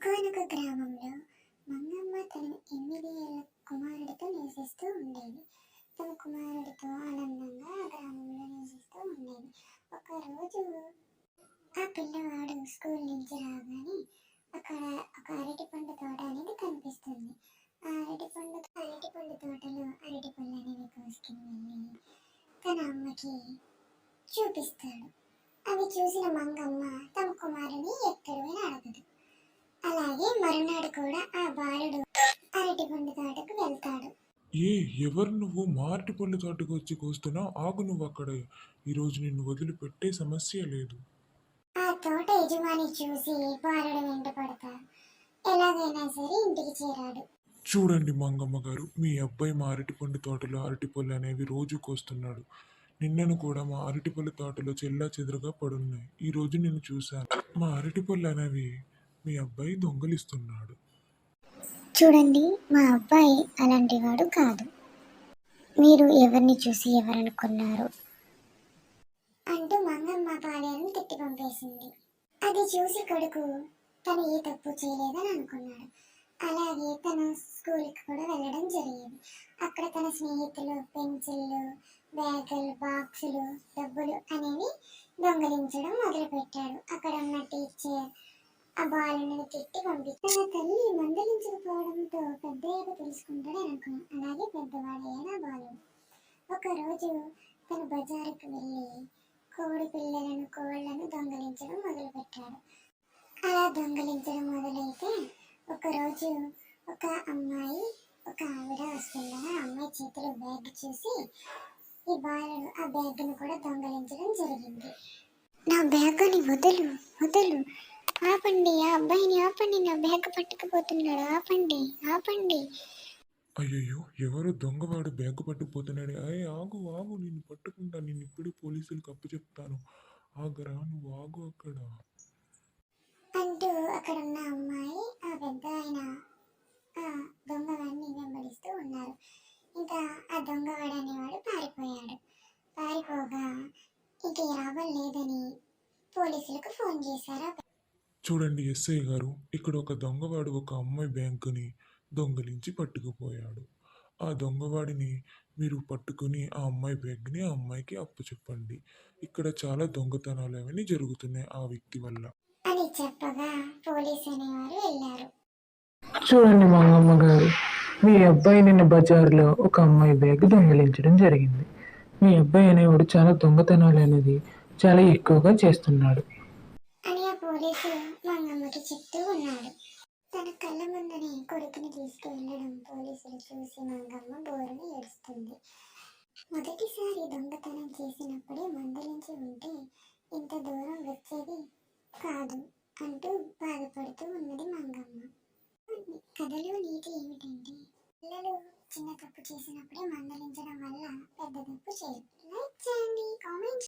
ఒకానొక గ్రామంలో మంగమ్మ తన 8 ఏళ్ల కుమారుడితో నివసిస్తూ ఉండేది. తమ కుమారుడితో ఆనందంగా ఆ గ్రామంలో నివసిస్తూ ఉండేది. ఒకరోజు ఆ పిల్లవాడు స్కూల్ నుంచి రాగానే అక్కడ ఒక అరటిపండు తోట అనేది కనిపిస్తుంది. ఆ అరటిపండు తోటలో అరటిపళ్ళు అనేవి కోసుకుని వెళ్ళి తన అమ్మకి చూపిస్తాడు. అవి చూసిన మంగమ్మ తమ కుమారుని ఎక్కడని అడగదు. అలాగే మరునాడు కూడా ఆ బాలుడు అరటిపండు తోటకు వెళ్తాడు. ఏ ఎవరు నువ్వు మారటిపళ్ళు తోటకు వచ్చి కోస్తున్నావు? ఆగు నువ్వు అక్కడే. ఈరోజు నిన్ను వదిలిపెట్టే సమస్య లేదు. ఆ తోట యజమాని చూసి బాలుడు వెంట పడతాడు. ఎలాగైనా సరే ఇంటికి చేరాడు. చూడండి మంగమ్మ గారు, మీ అబ్బాయి మా అరటిపండు తోటలో అరటిపళ్ళు అనేవి రోజు కోస్తున్నాడు. నిన్నను కూడా మా అరటిపళ్ళు తోటలో చెల్లా చెదురుగా పడున్నాయి. ఈ రోజు నేను చూశాను. మా అరటిపళ్ళు అనేవి మీ అబ్బాయి దొంగలిస్తున్నాడు. చూడండి, మా అబ్బాయి అలాంటి వాడు కాదు. మీరు ఎవరిని చూసి ఎవరనుకున్నారు అంటూ మంగమ్మ భార్యను తిట్టి పంపేసింది. అది చూసి కొడుకు తను ఏ తప్పు చేయలేదని అనుకున్నాడు. అలాగే తన స్కూల్కి కూడా వెళ్ళడం జరిగేది. అక్కడ తన స్నేహితులు పెన్సిళ్ళు, బ్యాగులు, బాక్సులు, డబ్బులు అనేవి దొంగలించడం మొదలుపెట్టాడు. అక్కడ ఉన్న టీచర్ ఆ బాలుని తిట్టి పంపించి తన తల్లి మందలించకపోవడంతో పెద్దయ్యాక తెలుసుకుంటాడు అనుకున్నాడు. అలాగే పెద్దవాడయ్యాడు ఆ బాలుడు. ఒకరోజు తన బజారుకు వెళ్ళి కోళ్లను దొంగలించడం మొదలుపెట్టాడు. అలా దొంగలించడం మొదలైతే ఒకరోజు ఒక ఆవిడ వస్తుండగా ఆ అమ్మాయి చేతిలో బ్యాగ్ చూసి ఈ బాలుడు ఆ బ్యాగ్ను కూడా దొంగలించడం జరిగింది. నా బ్యాగ్ని వదులు వదులు, ఆపండి, ఆ అబ్బాయిని ఆపండి, నా బ్యాగ్ పట్టుకుపోతున్నాడు, ఆపండి ఆపండి. అయ్యయ్యో, ఎవరో దొంగవాడు బ్యాగు పట్టుకుపోతున్నాడు. అయ్యి ఆగు ఆగు, నిన్ను పట్టుకుంటా. నిన్ను ఇప్పుడే పోలీసులకు అప్పచెప్తాను. ఆగరా, నువ్వు ఆగు అక్కడ. అంటూ అక్కడున్న అమ్మాయి ఆ పెద్ద ఆయన ఆ దొంగవాడిని వెంబడిస్తూ ఉన్నారు. ఇంకా ఆ దొంగవాడు అనేవాడు పారిపోగా ఇంక లాభం లేదని పోలీసులకు ఫోన్ చేశారు. చూడండి ఎస్ఐ గారు, ఇక్కడ ఒక దొంగవాడు ఒక అమ్మాయి బ్యాంకుని దొంగలించి పట్టుకుపోయాడు. ఆ దొంగవాడిని మీరు పట్టుకుని ఆ అమ్మాయి బ్యాగ్ని ఆ అమ్మాయికి అప్పచెప్పండి. ఇక్కడ చాలా దొంగతనాలు అవన్నీ జరుగుతున్నాయి ఆ వ్యక్తి వల్ల అని చెప్పగా పోలీసు అనేవారు వెళ్ళారు. చూడండి మంగమ్మ గారు, మీ అబ్బాయి నిన్న బజార్లో ఒక అమ్మాయి బ్యాగ్ దొంగిలించడం జరిగింది. మీ అబ్బాయి అనేవాడు చాలా దొంగతనాలు అనేది చాలా ఎక్కువగా చేస్తున్నాడు. అని ఆ పోలీసు మంగమ్మకి చెప్తూ ఉన్నాడు. తన కళ్ళ ముందనే కొడుకుని తీసుకువెళ్ళడం పోలీసులు చూసి మంగమ్మ బోరుని ఏడుస్తుంది. మొదటిసారి దొంగతనం చేసినప్పుడే మందలించి ఉంటే ఇంత దూరం వచ్చేది కాదు అంటూ బాధపడుతూ ఉన్నది మంగమ్మ. కథలో నీతి ఏమిటంటే పిల్లలు చిన్న తప్పు చేసినప్పుడే మందలించడం వల్ల పెద్ద తప్పు చేయరు. లైక్ చేయండి, కామెంట్